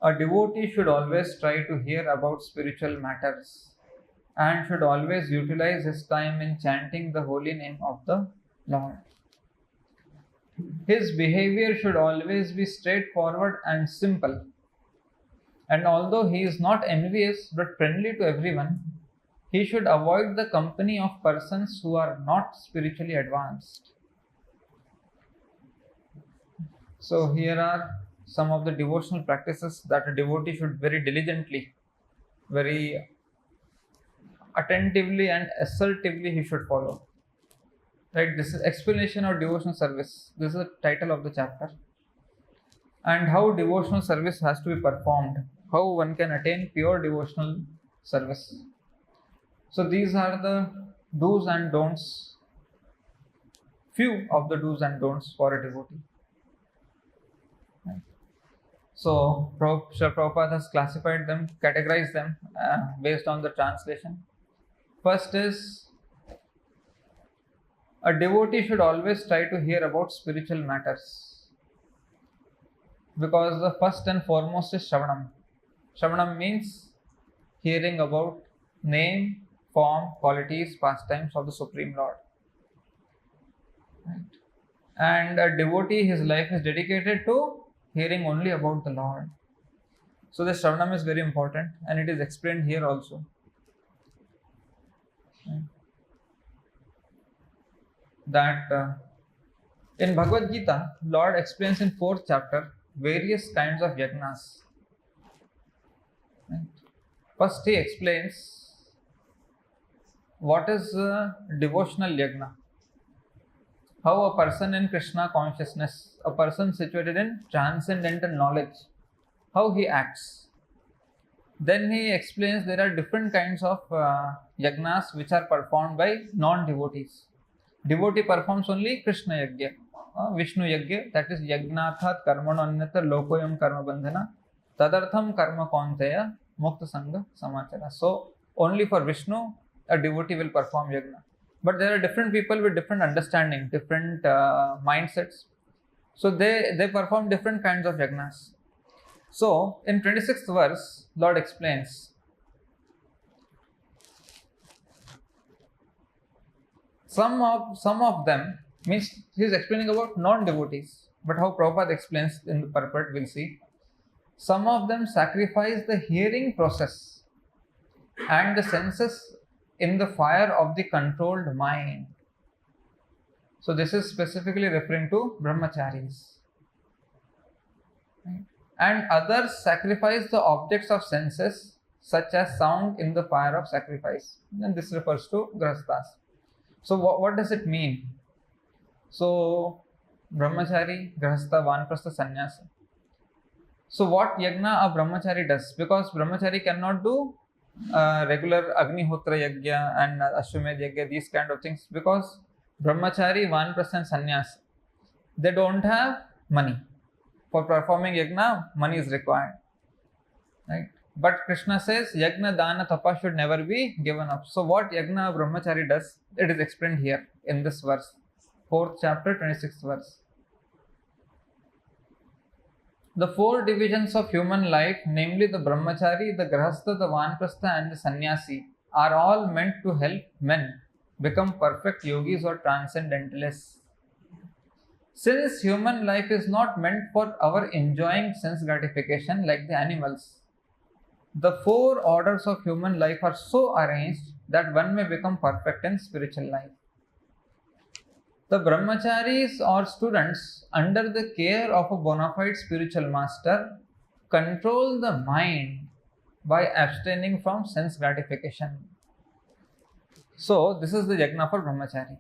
A devotee should always try to hear about spiritual matters and should always utilize his time in chanting the holy name of the Lord. His behavior should always be straightforward and simple. And although he is not envious but friendly to everyone, he should avoid the company of persons who are not spiritually advanced. So, here are some of the devotional practices that a devotee should very diligently, very attentively and assertively he should follow. Right, this is explanation of devotional service. This is the title of the chapter. And how devotional service has to be performed, how one can attain pure devotional service. So these are the do's and don'ts, few of the do's and don'ts for a devotee. Right. So Sri Prabhupada has classified them, categorized them based on the translation. First is, a devotee should always try to hear about spiritual matters, because the first and foremost is Shravanam. Shravanam means hearing about name, form, qualities, pastimes of the Supreme Lord. Right. And a devotee, his life is dedicated to hearing only about the Lord. So the Shravanam is very important, and it is explained here also. Right. That in Bhagavad Gita, Lord explains in 4th chapter various kinds of yajnas. Right. First, he explains what is devotional yajna. How a person in Krishna consciousness, a person situated in transcendental knowledge, how he acts. Then he explains there are different kinds of yajnas which are performed by non-devotees. Devotee performs only Krishna yajna, Vishnu yajna, that is yajnathat karmanonyata lokoyam karma bandhana tadartham karma kaunteya mukta sangha samachara. So only for Vishnu a devotee will perform yajna. But there are different people with different understanding, different mindsets. So they perform different kinds of yajnas. So in 26th verse, Lord explains, some of them, means he is explaining about non-devotees, but how Prabhupada explains in the purport, we'll see. Some of them sacrifice the hearing process and the senses in the fire of the controlled mind. So this is specifically referring to brahmacharis. Right? And others sacrifice the objects of senses such as sound in the fire of sacrifice. And this refers to grahasthas. So what does it mean? So brahmachari, grahastha, vanprastha, sannyasa. So what yajna a brahmachari does? Because brahmachari cannot do regular Agnihotra yajna and Ashwamedh yajna, these kind of things, because brahmachari, vanprastha and sannyas, they don't have money. For performing yajna, money is required. Right? But Krishna says yajna, dana, tapa should never be given up. So what yajna a brahmachari does, it is explained here in this verse, 4th chapter, 26th verse. The 4 divisions of human life, namely the brahmachari, the grahastha, the vanprastha and the sannyasi, are all meant to help men become perfect yogis or transcendentalists. Since human life is not meant for our enjoying sense gratification like the animals, the 4 orders of human life are so arranged that one may become perfect in spiritual life. The brahmacharis or students under the care of a bona fide spiritual master control the mind by abstaining from sense gratification. So this is the yajna for brahmachari.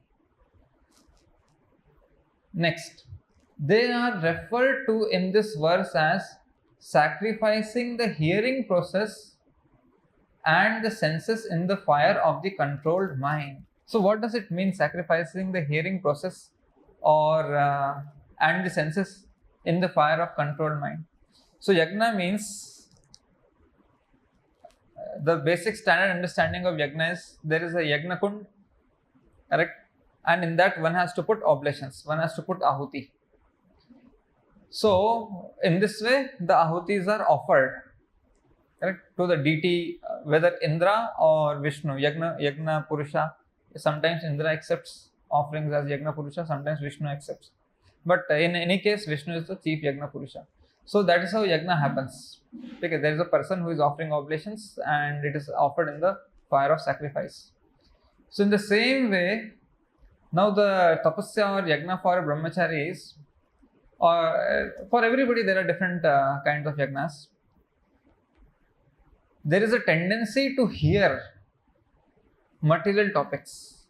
Next, they are referred to in this verse as sacrificing the hearing process and the senses in the fire of the controlled mind. So what does it mean, sacrificing the hearing process or and the senses in the fire of controlled mind? So yajna means, the basic standard understanding of yajna is there is a yajna kund, correct? And in that one has to put oblations, one has to put ahuti. So in this way the ahutis are offered, correct, to the deity, whether Indra or Vishnu. Yagna Purusha, sometimes Indra accepts offerings as Yagna Purusha, sometimes Vishnu accepts, but in any case Vishnu is the chief Yagna Purusha. So that is how yagna happens, because there is a person who is offering oblations and it is offered in the fire of sacrifice. So in the same way, now the tapasya or yagna for brahmacharis, or for everybody there are different kinds of yagnas. There is a tendency to hear material topics.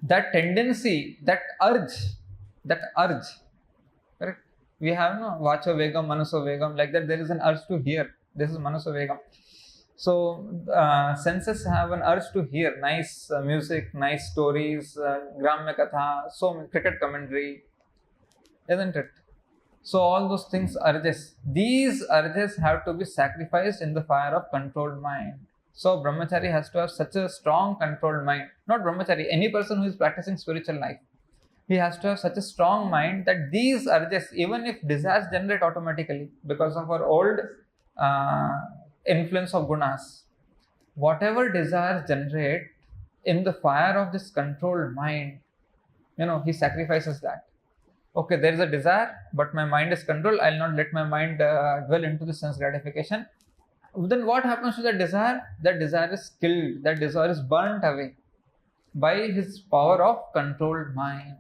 That tendency, that urge, correct? We have no vacho vegam, manaso vegam, like that. There is an urge to hear. This is manaso vegam. So senses have an urge to hear nice music, nice stories, gramya katha, so cricket commentary, isn't it? So all those things, urges, these urges have to be sacrificed in the fire of controlled mind. So brahmachari has to have such a strong controlled mind. Not brahmachari, any person who is practicing spiritual life, he has to have such a strong mind that these urges, even if desires generate automatically because of our old influence of gunas, whatever desires generate in the fire of this controlled mind, he sacrifices that. Okay, there is a desire, but my mind is controlled. I'll not let my mind dwell into the sense gratification. Then what happens to that desire? That desire is killed. That desire is burnt away by his power of controlled mind.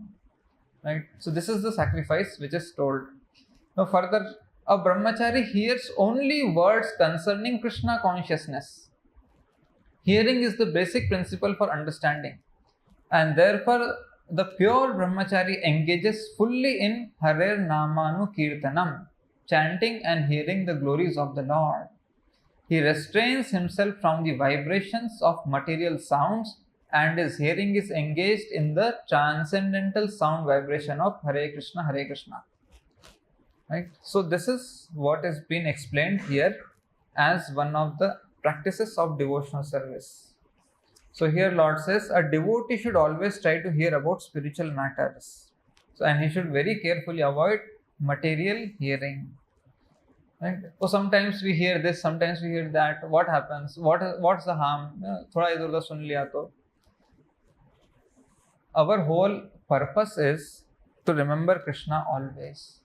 Right? So this is the sacrifice which is told. Now further, a brahmachari hears only words concerning Krishna consciousness. Hearing is the basic principle for understanding, and therefore the pure brahmachari engages fully in Hare Namanu Kirtanam, chanting and hearing the glories of the Lord. He restrains himself from the vibrations of material sounds, and his hearing is engaged in the transcendental sound vibration of Hare Krishna, Hare Krishna. Right? So this is what is being explained here as one of the practices of devotional service. So here Lord says a devotee should always try to hear about spiritual matters. So, and he should very carefully avoid material hearing. Right? So sometimes we hear this, sometimes we hear that. What happens? What's the harm? Thoda idhar udhar sun liya to. Our whole purpose is to remember Krishna always.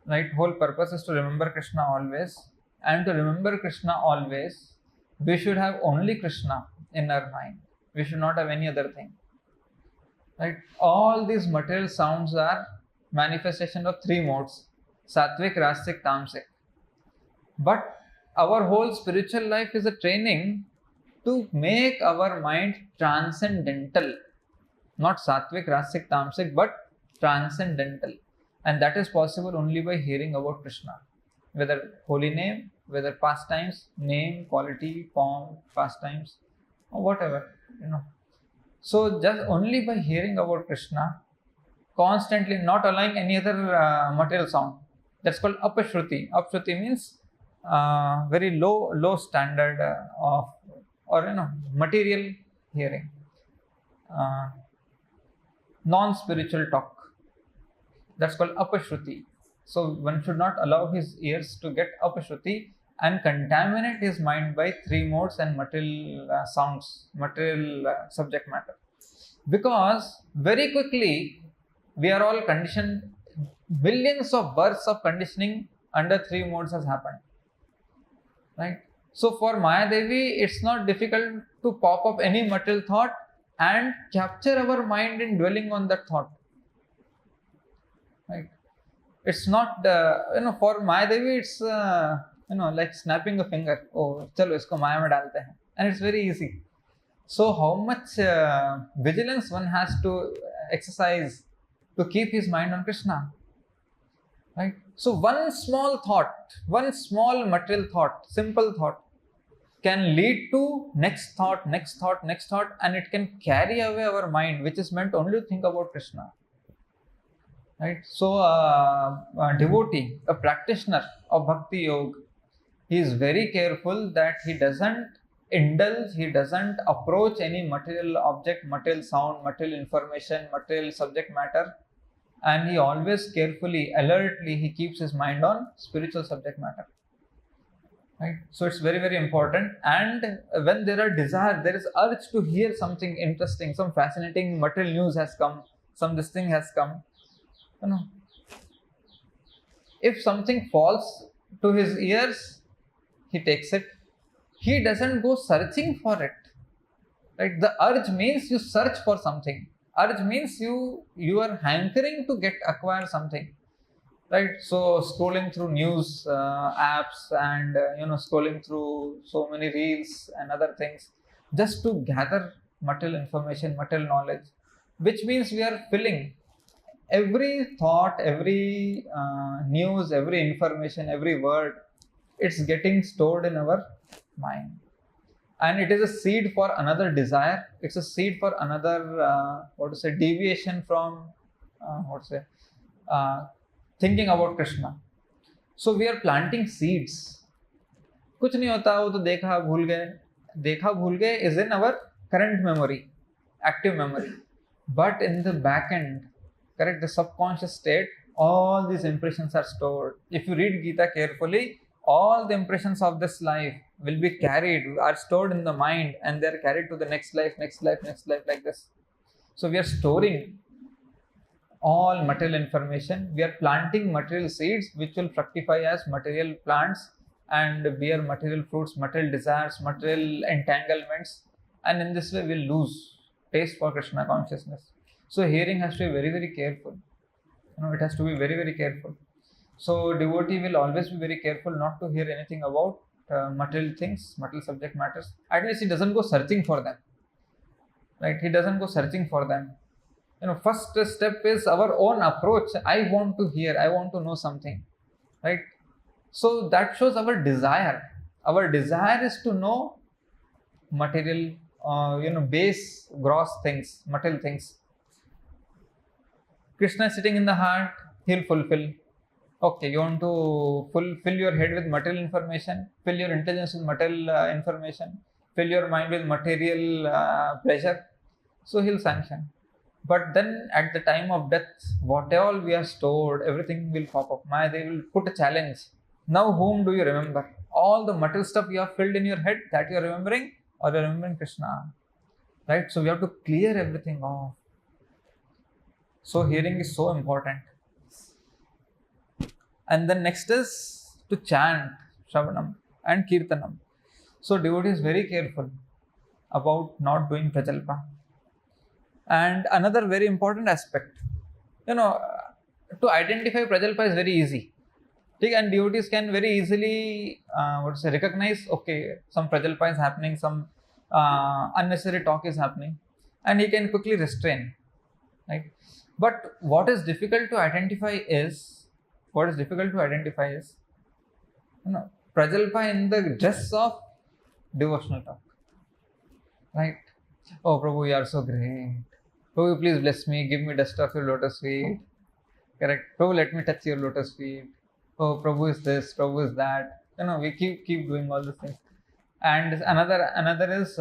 Right? Whole purpose is to remember Krishna always, and to remember Krishna always, we should have only Krishna in our mind. We should not have any other thing. Right? All these material sounds are manifestation of three modes: sattvic, rasic, tamasic. But our whole spiritual life is a training to make our mind transcendental. Not sattvic, rasic, tamasic, but transcendental. And that is possible only by hearing about Krishna. Whether holy name, whether pastimes, name, quality, form, pastimes, or whatever, So just only by hearing about Krishna, constantly, not allowing any other material sound. That's called apashruti. Apashruti means very low standard of, or material hearing, non-spiritual talk. That's called apashruti. So one should not allow his ears to get apashruti and contaminate his mind by three modes and material sounds, material subject matter. Because very quickly we are all conditioned, millions of births of conditioning under three modes has happened. Right? So for Maya Devi, it's not difficult to pop up any material thought and capture our mind in dwelling on that thought. Right? It's not, for Maya Devi, it's, like snapping a finger. Oh, chalo, isko Maya mein dalte hain. And it's very easy. So how much vigilance one has to exercise to keep his mind on Krishna, right? So one small thought, one small material thought, simple thought, can lead to next thought, next thought, next thought, and it can carry away our mind, which is meant only to think about Krishna, right? So a devotee, a practitioner of Bhakti Yoga, he is very careful that he doesn't indulge, he doesn't approach any material object, material sound, material information, material subject matter, and he always carefully, alertly, he keeps his mind on spiritual subject matter. Right? So it's very, very important. And when there are desire, there is urge to hear something interesting, some fascinating material news has come, some this thing has come. You know, if something falls to his ears, he takes it. He doesn't go searching for it. Right? The urge means you search for something. Urge means you are hankering to acquire something. Right? So scrolling through news apps and scrolling through so many reels and other things just to gather material information, material knowledge, which means we are filling every thought, every news, every information, every word, it's getting stored in our mind, and it is a seed for another desire. It's a seed for another deviation from uh, thinking about Krishna. So we are planting seeds. कुछ नहीं होता, वो तो देखा भूल गए is in our current memory, active memory, but in the back end, correct, the subconscious state, all these impressions are stored. If you read Gita carefully, all the impressions of this life will be are stored in the mind, and they are carried to the next life, next life, next life, like this. So we are storing all material information. We are planting material seeds which will fructify as material plants and bear material fruits, material desires, material entanglements, and in this way we'll lose taste for Krishna consciousness. So hearing has to be very, very careful. It has to be very, very careful. So devotee will always be very careful not to hear anything about material things, material subject matters. At least he doesn't go searching for them. Right? He doesn't go searching for them. First step is our own approach. I want to hear, I want to know something, right? So that shows our desire. Our desire is to know material, base, gross things, material things. Krishna is sitting in the heart, he'll fulfill. Okay, you want to fill your head with material information, fill your intelligence with material information, fill your mind with material pleasure, so he'll sanction. But then at the time of death, what all we are stored, everything will pop up. They will put a challenge. Now whom do you remember? All the material stuff you have filled in your head, that you are remembering, or you are remembering Krishna? Right? So we have to clear everything off. So hearing is so important. And then next is to chant, Shravanam and Kirtanam. So devotee is very careful about not doing prajalpa. And another very important aspect, to identify prajalpa is very easy. And devotees can very easily recognize, okay, some prajalpa is happening, some unnecessary talk is happening, and he can quickly restrain, right? But what is difficult to identify is prajalpa in the dress of devotional talk, right? Oh Prabhu, you are so great. Prabhu, please bless me, give me dust of your lotus feet. Correct. Prabhu, let me touch your lotus feet. Oh, Prabhu is this, Prabhu is that. We keep doing all these things. And another is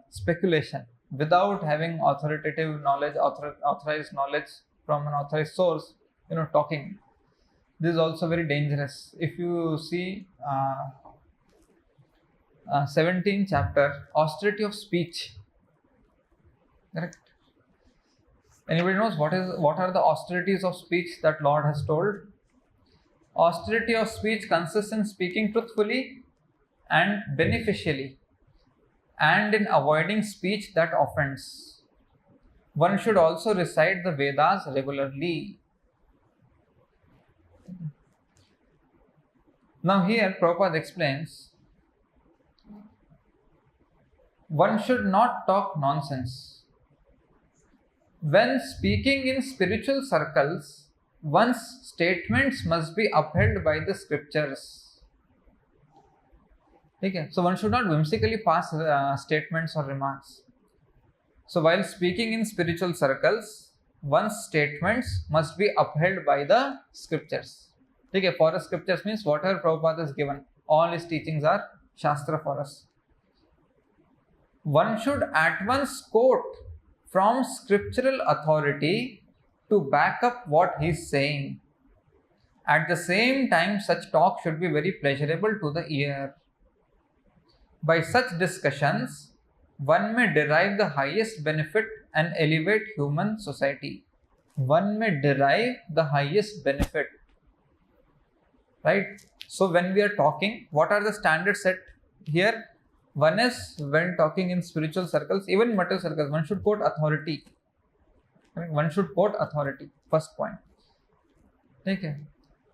speculation without having authoritative knowledge, authorized knowledge from an authorized source. Talking. This is also very dangerous. If you see 17th chapter, austerity of speech. Correct. Anybody knows what are the austerities of speech that Lord has told? Austerity of speech consists in speaking truthfully and beneficially, and in avoiding speech that offends. One should also recite the Vedas regularly. Now here Prabhupada explains one should not talk nonsense. When speaking in spiritual circles, one's statements must be upheld by the scriptures. Okay, so one should not whimsically pass statements or remarks. So while speaking in spiritual circles, one's statements must be upheld by the scriptures. Okay, for us scriptures means whatever Prabhupada has given, all his teachings are Shastra for us. One should at once quote from scriptural authority to back up what he is saying. At the same time, such talk should be very pleasurable to the ear. By such discussions, one may derive the highest benefit and elevate human society. One may derive the highest benefit. Right? So when we are talking, what are the standards set here? One is when talking in spiritual circles, even material circles, one should quote authority. One should quote authority. First point. Okay.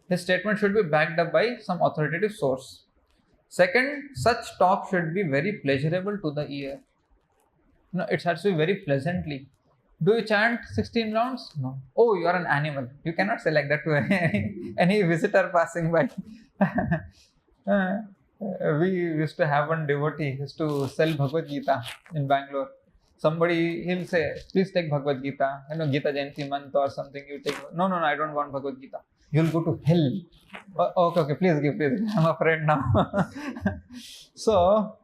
His statement should be backed up by some authoritative source. Second, such talk should be very pleasurable to the ear. No, it has to be very pleasantly. Do you chant 16 rounds? No. Oh, you are an animal. You cannot say like that to any visitor passing by. We used to have one devotee who used to sell Bhagavad Gita in Bangalore. Somebody, he'll say, please take Bhagavad Gita, Gita Jayanti month or something, you take. No, I don't want Bhagavad Gita. You'll go to hell. Okay, please give. I'm afraid now. So,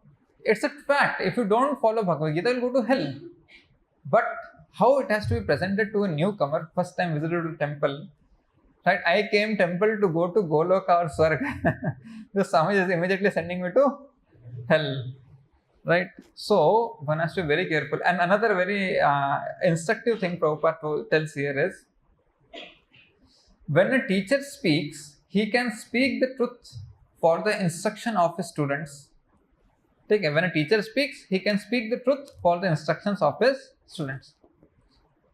it's a fact. If you don't follow Bhagavad Gita, you'll go to hell. But how it has to be presented to a newcomer, first time visitor to temple, right? I came temple to go to Goloka or Swarga. The Swami is immediately sending me to hell, right? So one has to be very careful. And another very instructive thing Prabhupada tells here is, when a teacher speaks, he can speak the truth for the instruction of his students. Okay, when a teacher speaks, he can speak the truth for the instructions of his students.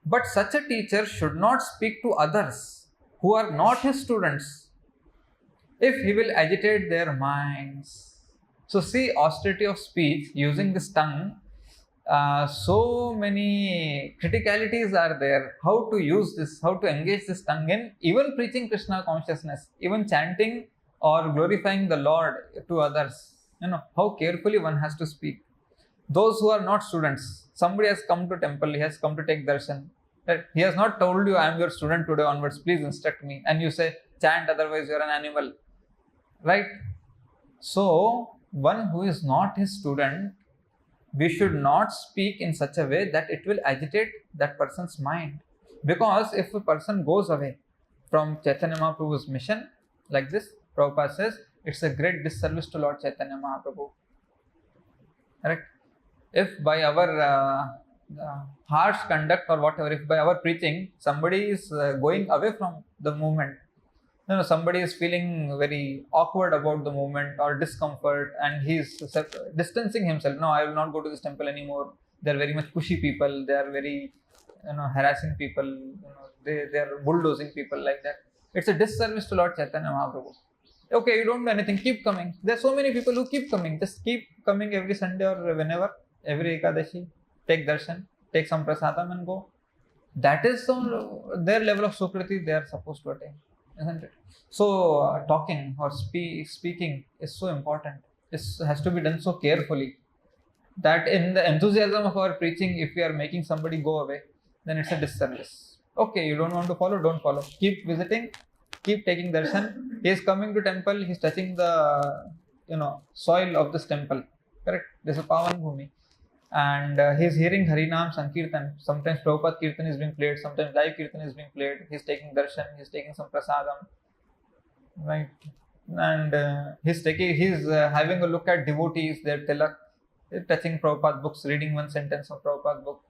But such a teacher should not speak to others who are not his students, if he will agitate their minds. So see, austerity of speech, using this tongue, so many criticalities are there. How to use this, how to engage this tongue in even preaching Krishna consciousness, even chanting or glorifying the Lord to others. How carefully one has to speak. Those who are not students, somebody has come to temple, he has come to take darshan. Right? He has not told you, I am your student today onwards, please instruct me. And you say, chant, otherwise you are an animal. Right? So, one who is not his student, we should not speak in such a way that it will agitate that person's mind. Because if a person goes away from Chaitanya Mahaprabhu's mission, like this, Prabhupada says, it's a great disservice to Lord Chaitanya Mahaprabhu. Correct? If by our harsh conduct or whatever, if by our preaching, somebody is going away from the movement, somebody is feeling very awkward about the movement or discomfort, and he's distancing himself. No, I will not go to this temple anymore. They are very much pushy people. They are very, harassing people. They are bulldozing people like that. It's a disservice to Lord Chaitanya Mahaprabhu. Okay, you don't do anything. Keep coming. There are so many people who keep coming. Just keep coming every Sunday or whenever, every Ekadashi. Take darshan, take some prasadam and go. That is their level of sukriti they are supposed to attain, isn't it? So talking or speaking is so important. It has to be done so carefully that in the enthusiasm of our preaching, if we are making somebody go away, then it's a disservice. Okay, you don't want to follow, don't follow. Keep visiting, keep taking darshan. He is coming to temple, he is touching the soil of this temple. Correct? This is Pavan Bhumi. And he is hearing Harinam Sankirtan. Sometimes Prabhupada Kirtan is being played, sometimes live Kirtan is being played. He is taking darshan, he is taking some prasadam. Right? And he's having a look at devotees, their tilak, touching Prabhupada books, reading one sentence of Prabhupada book.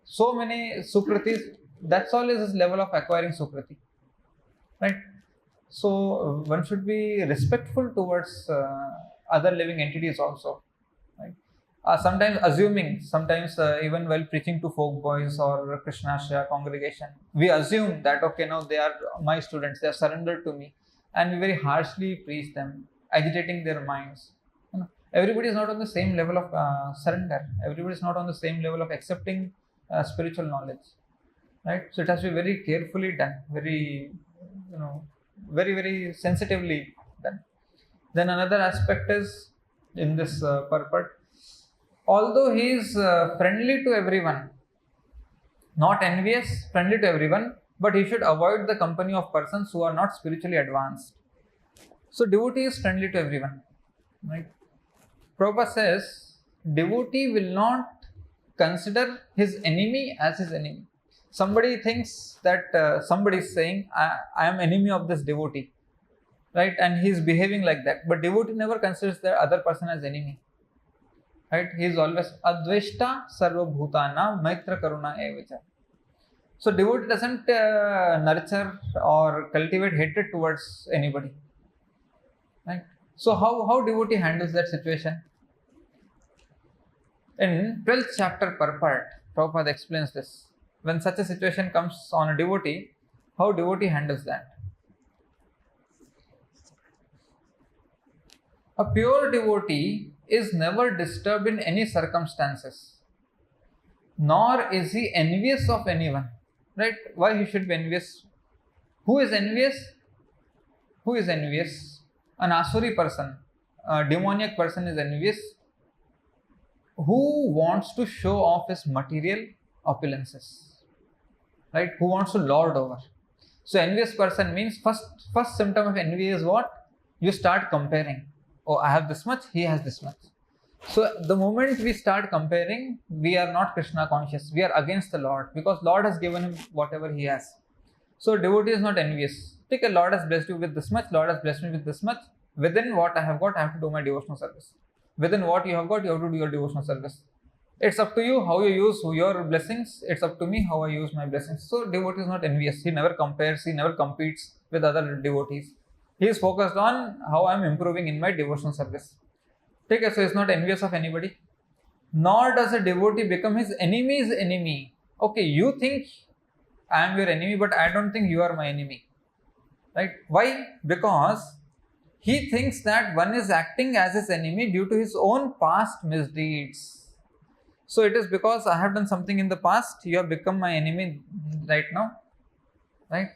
So many sukritis. That's all is his level of acquiring sukriti. Right? So one should be respectful towards other living entities also. Right? Sometimes assuming, even while preaching to folk boys or Krishnashya congregation, we assume that okay, now they are my students, they are surrendered to me, and we very harshly preach them, agitating their minds. Everybody is not on the same level of surrender. Everybody is not on the same level of accepting spiritual knowledge, right? So it has to be very carefully done, very, very sensitively done. Then another aspect is in this purport, although he is friendly to everyone, not envious, friendly to everyone, but he should avoid the company of persons who are not spiritually advanced. So devotee is friendly to everyone, right? Prabhupada says, devotee will not consider his enemy as his enemy. Somebody thinks that somebody is saying, I am enemy of this devotee, right? And he is behaving like that. But devotee never considers the other person as enemy, right? He is always adveshta sarva bhutana maitra karuna evacha. So devotee doesn't nurture or cultivate hatred towards anybody, right? So how devotee handles that situation? In 12th chapter purport, Prabhupada explains this. When such a situation comes on a devotee, how devotee handles that? A pure devotee is never disturbed in any circumstances, nor is he envious of anyone, right? Why he should be envious? Who is envious? Who is envious? An asuri person, a demoniac person is envious who wants to show off his material opulences, right? Who wants to lord over. So envious person means first symptom of envy is what? You start comparing. Oh, I have this much, he has this much. So the moment we start comparing, we are not Krishna conscious. We are against the Lord because Lord has given him whatever he has. So devotee is not envious. Take a Lord has blessed you with this much, Lord has blessed me with this much. Within what I have got, I have to do my devotional service. Within what you have got, you have to do your devotional service. It's up to you how you use your blessings. It's up to me how I use my blessings. So devotee is not envious. He never compares. He never competes with other devotees. He is focused on how I am improving in my devotional service. Okay, so he is not envious of anybody. Nor does a devotee become his enemy's enemy. Okay, you think I am your enemy, but I don't think you are my enemy. Right? Why? Because he thinks that one is acting as his enemy due to his own past misdeeds. So it is because I have done something in the past, you have become my enemy right now. Right?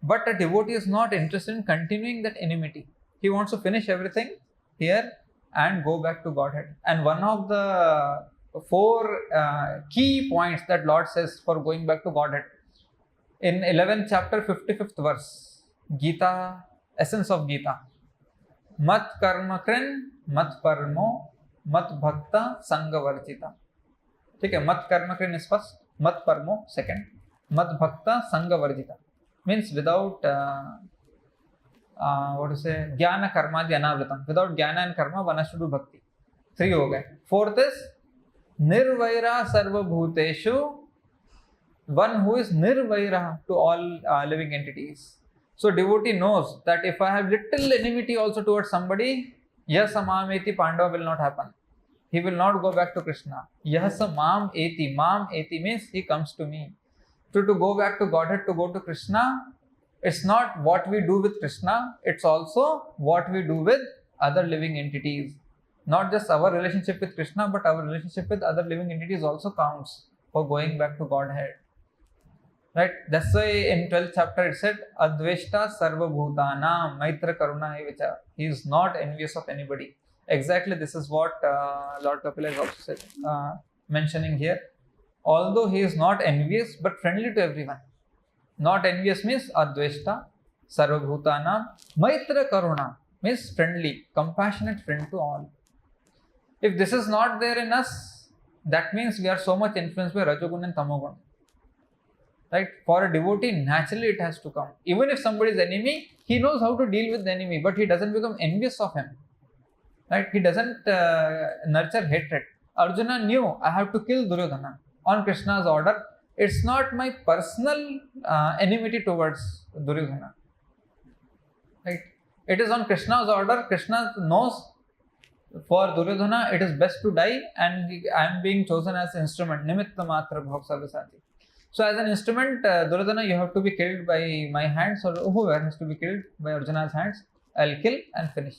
But a devotee is not interested in continuing that enmity. He wants to finish everything here and go back to Godhead. And one of the four key points that Lord says for going back to Godhead, in 11th chapter, 55th verse, Gita, essence of Gita. Mat karma krin, mat parmo, mat bhakta sangha varjita. Okay, mat karma krin is first, mat parmo second, mat bhakta sangha varjita. Means without jnana karma dhyanavrtam. Without jnana and karma, one has to do bhakti. 3 ho gaye. 4th is nirvaira sarva bhuteshu. One who is nirvaira to all living entities. So devotee knows that if I have little enmity also towards somebody, yasamam eti Pandava will not happen. He will not go back to Krishna. Yasamam eti. Mam eti means he comes to me. To go back to Godhead, to go to Krishna, it's not what we do with Krishna, it's also what we do with other living entities. Not just our relationship with Krishna, but our relationship with other living entities also counts for going back to Godhead. Right? That's why in 12th chapter it said, Adveshta sarva bhutana maitra karuna evacha. He is not envious of anybody. Exactly this is what Lord Kapila is also said, mentioning here. Although he is not envious but friendly to everyone. Not envious means adveshta, sarva bhutana, maitra karuna means friendly, compassionate friend to all. If this is not there in us, that means we are so much influenced by Rajogun and Tamogun. Right? For a devotee, naturally it has to come. Even if somebody is enemy, he knows how to deal with the enemy, but he doesn't become envious of him. Right? He doesn't nurture hatred. Arjuna knew, I have to kill Duryodhana on Krishna's order. It's not my personal enmity towards Duryodhana. Right? It is on Krishna's order. Krishna knows for Duryodhana it is best to die, and I am being chosen as instrument. Nimitta matra bhav sarvasati. So as an instrument, Duryodhana, you have to be killed by my hands, or whoever has to be killed by Arjuna's hands. I'll kill and finish.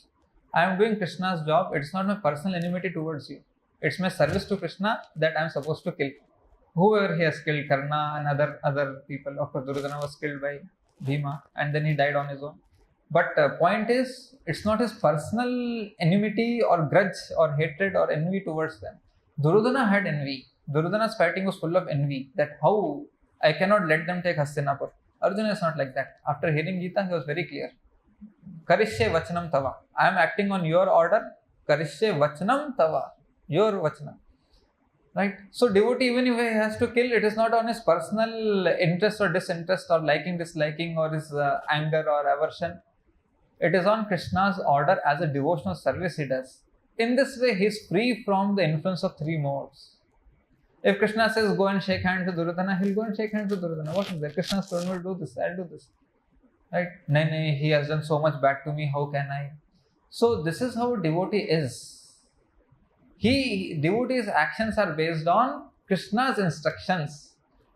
I am doing Krishna's job. It's not my personal enmity towards you. It's my service to Krishna that I am supposed to kill. Whoever he has killed, Karna and other people. Of course, Duryodhana was killed by Bhima, and then he died on his own. But point is, it's not his personal enmity or grudge or hatred or envy towards them. Duryodhana had envy. Duryodhana's fighting was full of envy. That how I cannot let them take Hastinapur. Arjuna is not like that. After hearing Gita, he was very clear. Karishye vachanam tava. I am acting on your order. Karishye vachanam tava. Your vachanam. Right? So devotee, even if he has to kill, it is not on his personal interest or disinterest or liking, disliking or his anger or aversion. It is on Krishna's order as a devotional service he does. In this way, he is free from the influence of three modes. If Krishna says, go and shake hands with Duryodhana, he'll go and shake hands with Duryodhana. What is that? Krishna told me to do this, I'll do this. Right? Nay, he has done so much bad to me, how can I? So this is how a devotee is. Devotee's actions are based on Krishna's instructions.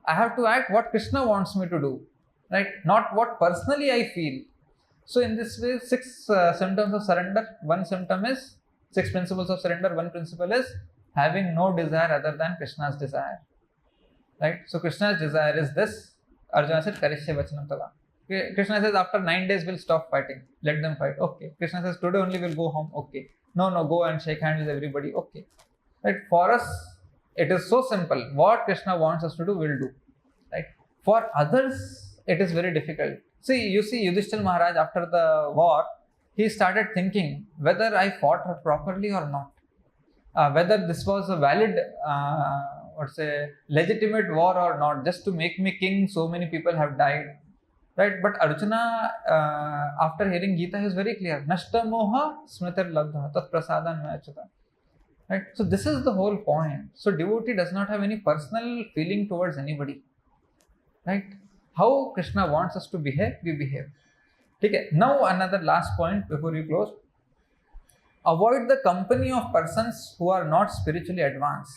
I have to act what Krishna wants me to do, right? Not what personally I feel. So in this way, 6 symptoms of surrender. One symptom is 6 principles of surrender. One principle is having no desire other than Krishna's desire, right? So Krishna's desire is this. Arjuna said, Karishye vachanam tava. Krishna says, after 9 days we'll stop fighting. Let them fight. Okay. Krishna says, today only we'll go home. Okay. No, go and shake hands with everybody. Okay. Right? For us, it is so simple. What Krishna wants us to do, we'll do. Right? For others, it is very difficult. You see Yudhishthira Maharaj after the war, he started thinking whether I fought properly or not. Whether this was a valid, legitimate war or not. Just to make me king, so many people have died. Right? But Arjuna, after hearing Gita, he is very clear. Nashta moha smritir labdha tat prasadan mayachata. Right? So this is the whole point. So devotee does not have any personal feeling towards anybody. Right? How Krishna wants us to behave, we behave. Okay. Now another last point before we close. Avoid the company of persons who are not spiritually advanced.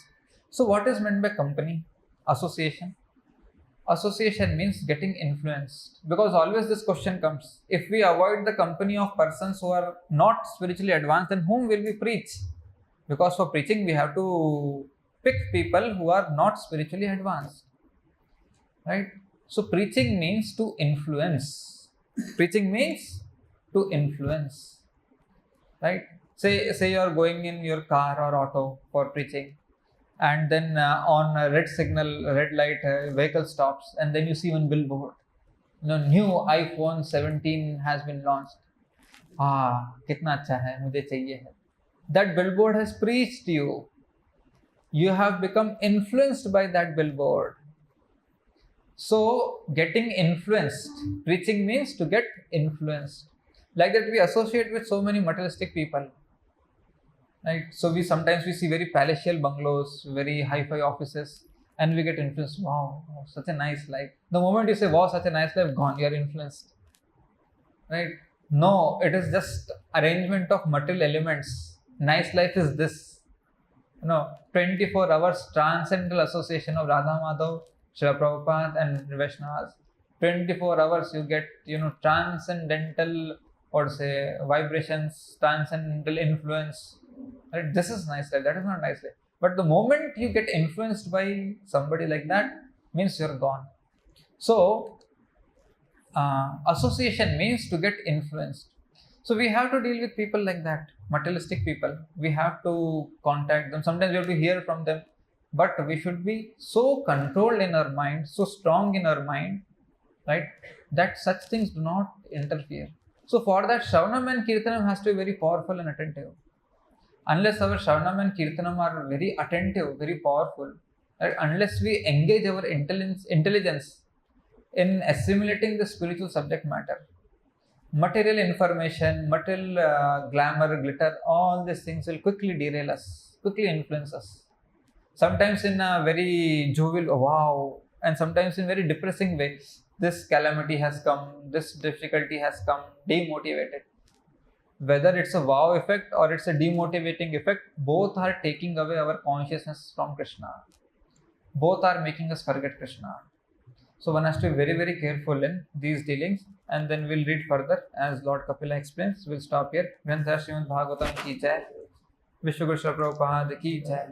So what is meant by company? Association. Association means getting influenced, because always this question comes, if we avoid the company of persons who are not spiritually advanced, then whom will we preach? Because for preaching we have to pick people who are not spiritually advanced, right? So preaching means to influence. Preaching means to influence, right? Say you are going in your car or auto for preaching, and then on a red light, vehicle stops, and then you see one billboard. New iPhone 17 has been launched. Kitna acha hai, mujhe chahiye hai. That billboard has preached you. You have become influenced by that billboard. So getting influenced, preaching means to get influenced. Like that, we associate with so many materialistic people. Right? So we sometimes see very palatial bungalows, very hi-fi offices, and we get influenced. Wow, such a nice life. The moment you say, wow, such a nice life, gone, you are influenced. Right? No, it is just arrangement of material elements. Nice life is this. 24 hours transcendental association of Radha Madhav, Srila Prabhupada and Vaishnavas. 24 hours you get, transcendental, vibrations, transcendental influence. Right? This is nice life, that is not nice life. But the moment you get influenced by somebody like that, means you're gone. So, association means to get influenced. So we have to deal with people like that, materialistic people. We have to contact them. Sometimes we have to hear from them. But we should be so controlled in our mind, so strong in our mind, right, that such things do not interfere. So for that, Shravanam and Kirtanam has to be very powerful and attentive. Unless our Shravanam and Kirtanam are very attentive, very powerful, right, unless we engage our intelligence in assimilating the spiritual subject matter, material information, material glamour, glitter, all these things will quickly derail us, quickly influence us. Sometimes in a very jovial, wow, and sometimes in very depressing way. This calamity has come, this difficulty has come, demotivated. Whether it's a wow effect or it's a demotivating effect, both are taking away our consciousness from Krishna. Both are making us forget Krishna. So one has to be very, very careful in these dealings. and then we'll read further as Lord Kapila explains. We'll stop here. Grantha Srimad Bhagavatam ki jai. Vishwaguru Srila Prabhupada ki jai.